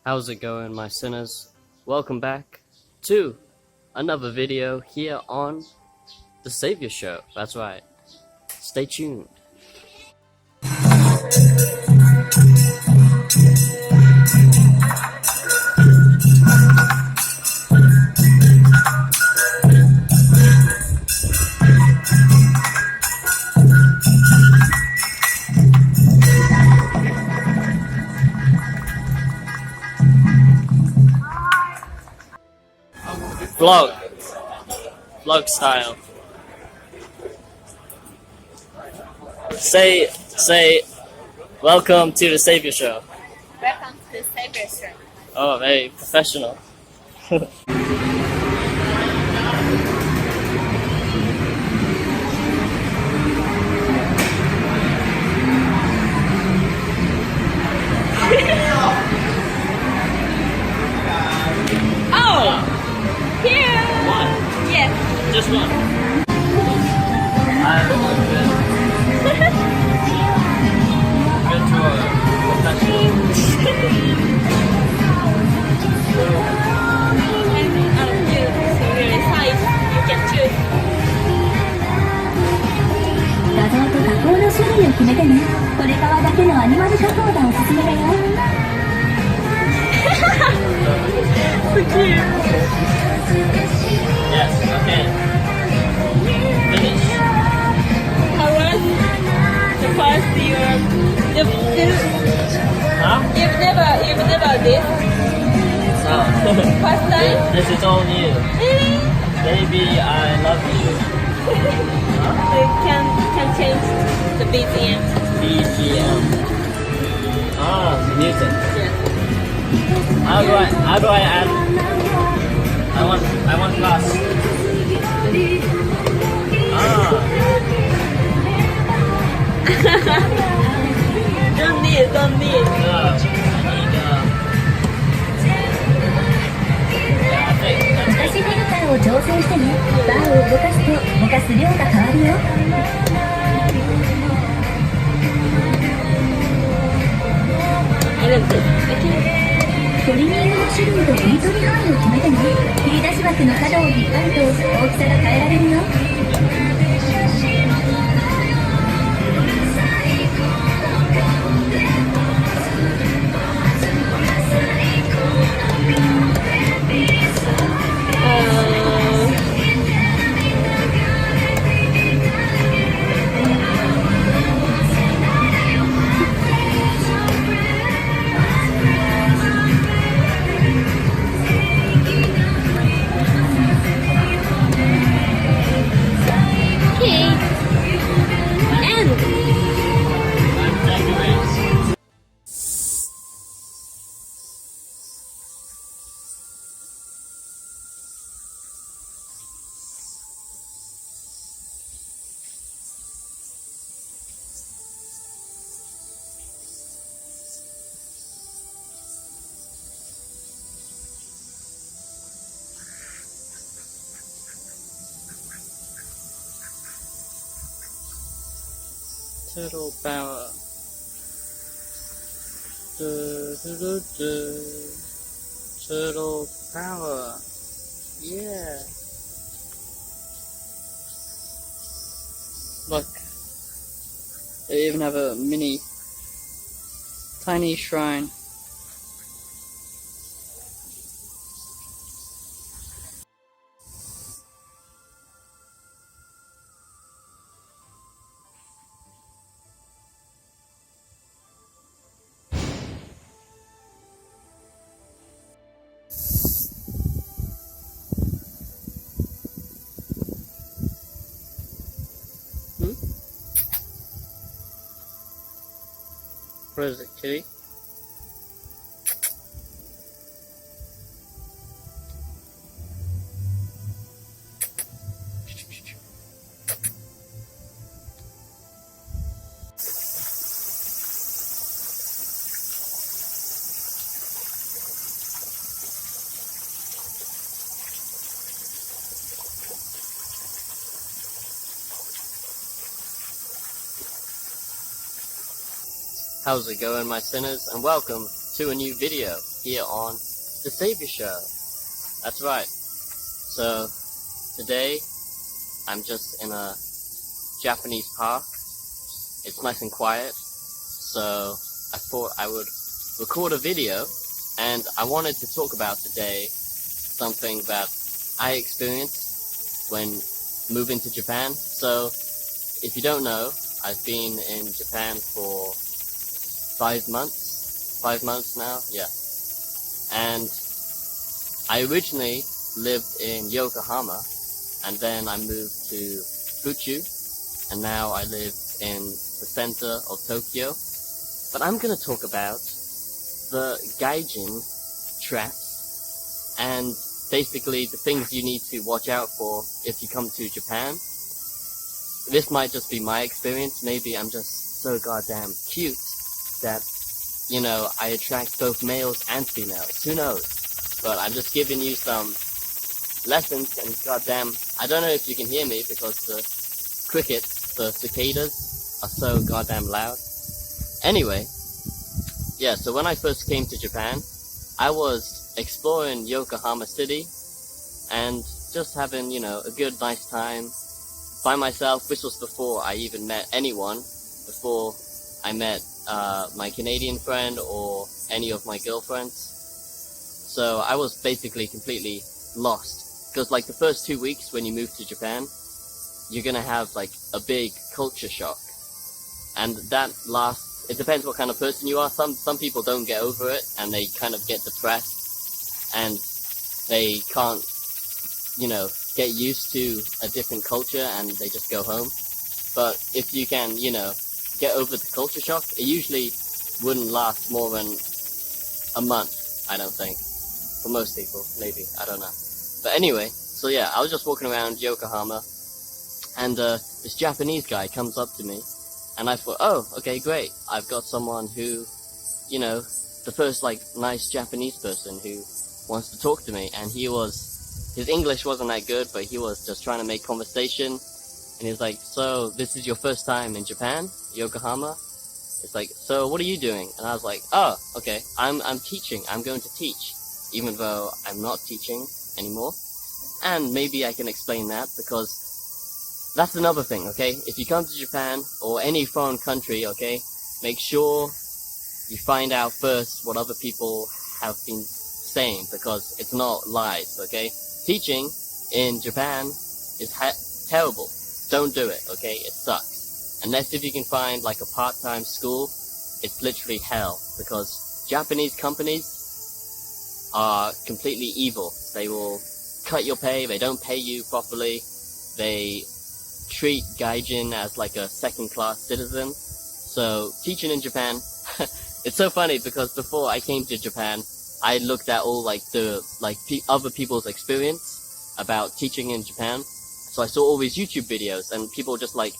How's it going, my sinners? Welcome back to another video here on the Saviour Show. That's right. Stay tuned. Vlog style. Say, welcome to the Saviour Show. Welcome to the Saviour Show. Oh, very professional. Oh! Here! One. Yes. Just one. I'm good. Good to a professional. And you, so really size, you can choose. 画像と加工の種類を決めてね。鶏皮だけのアニマル加工がおすすめだよ。So cute. Yes, okay. Finish. How was the first year? Huh? You've never this No. first time? This is all new. Really? Baby, I love you. So you can change the BPM. BPM. Ah, music. Yes. How do I add? I want class. Ah. Don't need. I need, yeah, I think that's 足フィルターを調整してね。バーを動かすとぼかす量が変わるよ。I don't think. Okay. トリミングの種類と切り取り範囲を決めてね。切り出し枠の角を引っ張ると大きさが変えられるよ。Turtle power. Turtle power. Yeah. Look. They even have a mini, tiny shrine. What is it, kitty? How's it going, my sinners? And welcome to a new video here on the Saviour Show. That's right. So, today, I'm just in a Japanese park. It's nice and quiet, so I thought I would record a video, and I wanted to talk about today something that I experienced when moving to Japan. So, if you don't know, I've been in Japan for 5 months now, yeah. And I originally lived in Yokohama, and then I moved to Fuchu, and now I live in the center of Tokyo. But I'm gonna talk about the gaijin traps, and basically the things you need to watch out for if you come to Japan. This might just be my experience, maybe I'm just so goddamn cute that, you know, I attract both males and females. Who knows? But I'm just giving you some lessons, and goddamn, I don't know if you can hear me because the crickets, the cicadas, are so goddamn loud. Anyway, yeah, so when I first came to Japan, I was exploring Yokohama City and just having, you know, a good, nice time by myself. This was before I even met anyone, before I met my Canadian friend or any of my girlfriends. So I was basically completely lost, because like the first 2 weeks when you move to Japan, you're gonna have like a big culture shock, and that lasts, it depends what kind of person you are. Some people don't get over it and they kind of get depressed and they can't, you know, get used to a different culture and they just go home. But if you can, you know, get over the culture shock, it usually wouldn't last more than a month, I don't think. For most people, maybe, I don't know. But anyway, so yeah, I was just walking around Yokohama, and this Japanese guy comes up to me, and I thought, oh, okay, great, I've got someone who, you know, the first, like, nice Japanese person who wants to talk to me, and his English wasn't that good, but he was just trying to make conversation. And he's like, so, this is your first time in Japan, Yokohama? It's like, so, what are you doing? And I was like, oh, okay, I'm teaching, I'm going to teach, even though I'm not teaching anymore. And maybe I can explain that, because that's another thing, okay? If you come to Japan, or any foreign country, okay, make sure you find out first what other people have been saying, because it's not lies, okay? Teaching in Japan is terrible. Don't do it, okay? It sucks. Unless if you can find like a part-time school, it's literally hell, because Japanese companies are completely evil. They will cut your pay, they don't pay you properly, they treat gaijin as like a second-class citizen. So, teaching in Japan, it's so funny because before I came to Japan, I looked at all like other people's experience about teaching in Japan. So I saw all these YouTube videos and people just like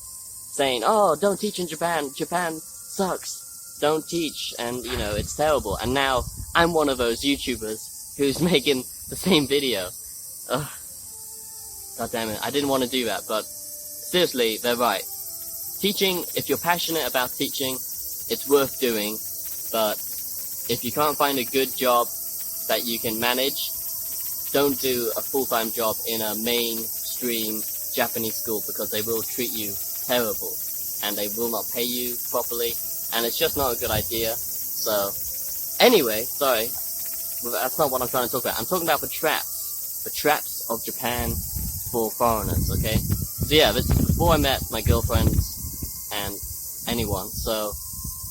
saying, oh, don't teach in Japan, Japan sucks, don't teach, and you know, it's terrible. And now I'm one of those YouTubers who's making the same video. Ugh. God damn it, I didn't want to do that, but seriously, they're right. Teaching, if you're passionate about teaching, it's worth doing, but if you can't find a good job that you can manage, don't do a full-time job in a mainstream Japanese school, because they will treat you terrible and they will not pay you properly, and it's just not a good idea. So anyway, sorry, that's not what I'm trying to talk about. I'm talking about the traps of Japan for foreigners, okay? So yeah, this is before I met my girlfriends and anyone. So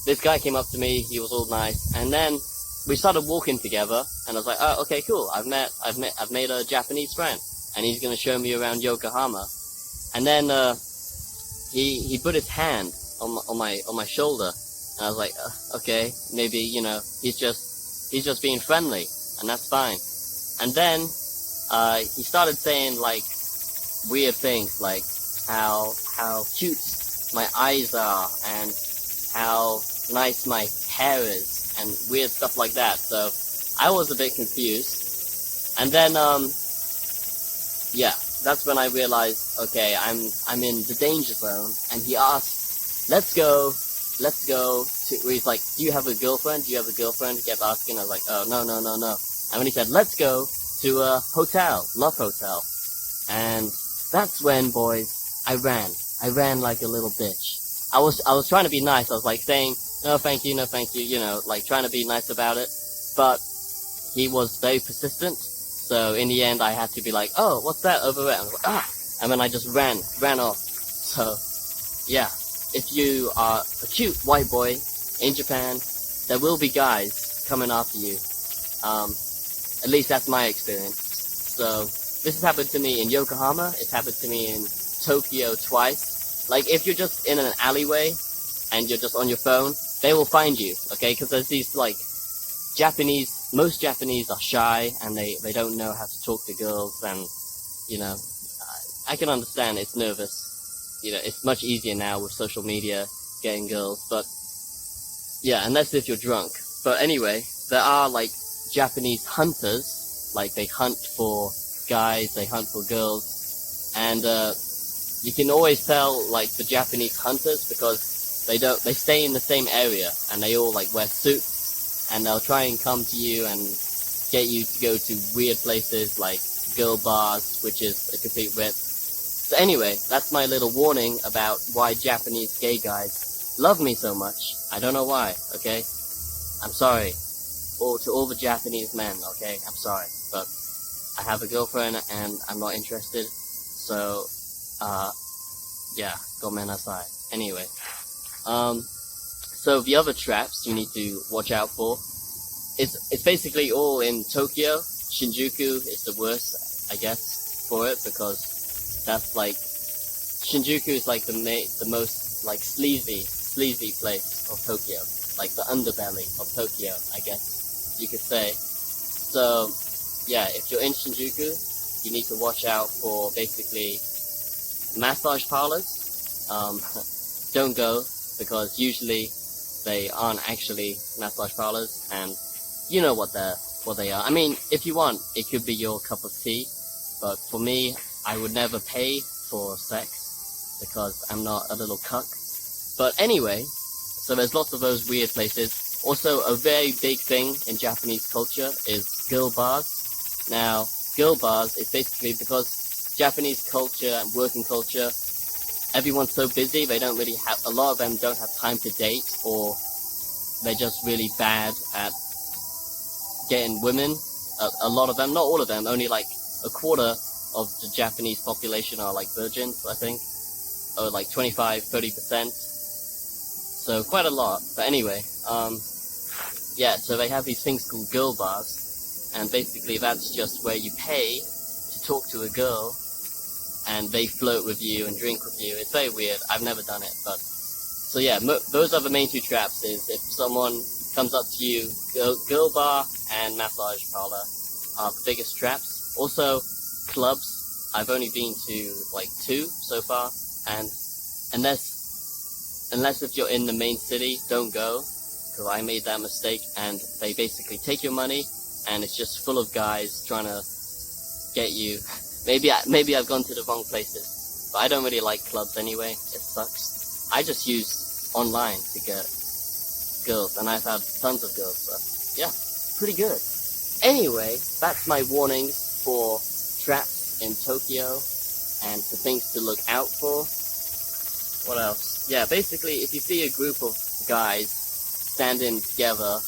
this guy came up to me, he was all nice, and then we started walking together, and I was like, oh, okay, cool, I've made a Japanese friend, and he's gonna show me around Yokohama. And then he put his hand on my shoulder, and I was like, okay, maybe, you know, he's just being friendly, and that's fine. And then he started saying like weird things, like how cute my eyes are, and how nice my hair is, and weird stuff like that. So I was a bit confused. And then yeah, that's when I realized, okay, I'm in the danger zone. And he asked, let's go to he's like, do you have a girlfriend? Do you have a girlfriend? He kept asking. I was like, oh, no. And when he said, let's go to a hotel, Love Hotel. And that's when, boys, I ran like a little bitch. I was trying to be nice. I was like saying, no thank you, you know, like trying to be nice about it. But he was very persistent. So in the end, I had to be like, oh, what's that over there? And I was like, and then I just ran off. So, yeah, if you are a cute white boy in Japan, there will be guys coming after you. At least that's my experience. So, this has happened to me in Yokohama. It's happened to me in Tokyo twice. Like, if you're just in an alleyway and you're just on your phone, they will find you, okay? Because there's these, like, most Japanese are shy and they don't know how to talk to girls, and, you know, I can understand it's nervous. You know, it's much easier now with social media getting girls, but, yeah, unless if you're drunk. But anyway, there are, like, Japanese hunters, like, they hunt for guys, they hunt for girls, and, you can always tell, like, the Japanese hunters because they stay in the same area, and they all, like, wear suits, and they'll try and come to you and get you to go to weird places, like girl bars, which is a complete rip. So anyway, that's my little warning about why Japanese gay guys love me so much. I don't know why, okay? I'm sorry. Or to all the Japanese men, okay? I'm sorry. But I have a girlfriend, and I'm not interested, so, yeah, gomenasai. Anyway, so the other traps you need to watch out for, it's basically all in Tokyo. Shinjuku is the worst, I guess, for it, because that's like, Shinjuku is like the most, like, sleazy place of Tokyo. Like the underbelly of Tokyo, I guess you could say. So, yeah, if you're in Shinjuku, you need to watch out for basically massage parlors. Don't go, because usually they aren't actually massage parlors, and you know what they are. I mean, if you want, it could be your cup of tea, but for me, I would never pay for sex, because I'm not a little cuck. But anyway, so there's lots of those weird places. Also, a very big thing in Japanese culture is girl bars. Now, girl bars is basically because Japanese culture and working culture, everyone's so busy, they don't really have, a lot of them don't have time to date, or they're just really bad at getting women. A lot of them, not all of them, only like a quarter of the Japanese population are like virgins, I think, or like 25-30%. So quite a lot. But anyway, yeah, so they have these things called girl bars, and basically that's just where you pay to talk to a girl, and they flirt with you and drink with you. It's very weird. I've never done it, but so yeah, those are the main two traps. Is if someone comes up to you, girl bar and massage parlor are the biggest traps. Also, clubs. I've only been to like 2 so far, and unless if you're in the main city, don't go, because I made that mistake, and they basically take your money, and it's just full of guys trying to get you. Maybe I've gone to the wrong places, but I don't really like clubs anyway. It sucks. I just use online to get girls, and I've had tons of girls, so yeah, pretty good. Anyway, that's my warnings for traps in Tokyo, and for things to look out for. What else? Yeah, basically, if you see a group of guys standing together,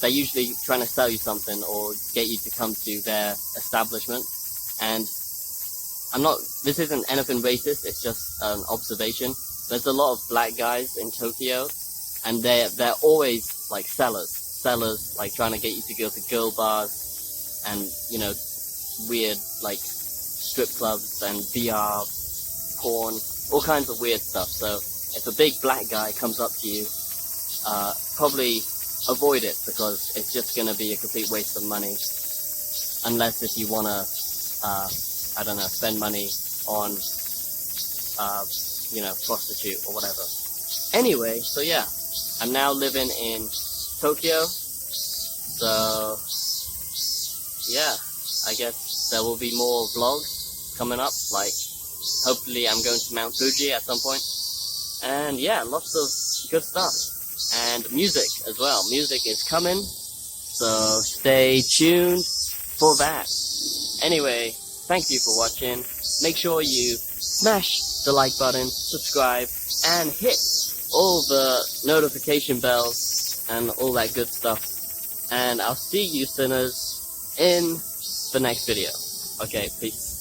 they're usually trying to sell you something or get you to come to their establishment. And this isn't anything racist, it's just an observation. There's a lot of black guys in Tokyo, and they're always like sellers, like trying to get you to go to girl bars and, you know, weird like strip clubs and VR, porn, all kinds of weird stuff. So if a big black guy comes up to you, probably avoid it, because it's just gonna be a complete waste of money, unless if you wanna, I don't know, spend money on, you know, prostitute or whatever. Anyway, so yeah, I'm now living in Tokyo, so yeah, I guess there will be more vlogs coming up, like, hopefully I'm going to Mount Fuji at some point, and yeah, lots of good stuff. and music as well. Music is coming, so stay tuned for that. Anyway, thank you for watching. Make sure you smash the like button, subscribe, and hit all the notification bells and all that good stuff. And I'll see you sinners in the next video. Okay, peace.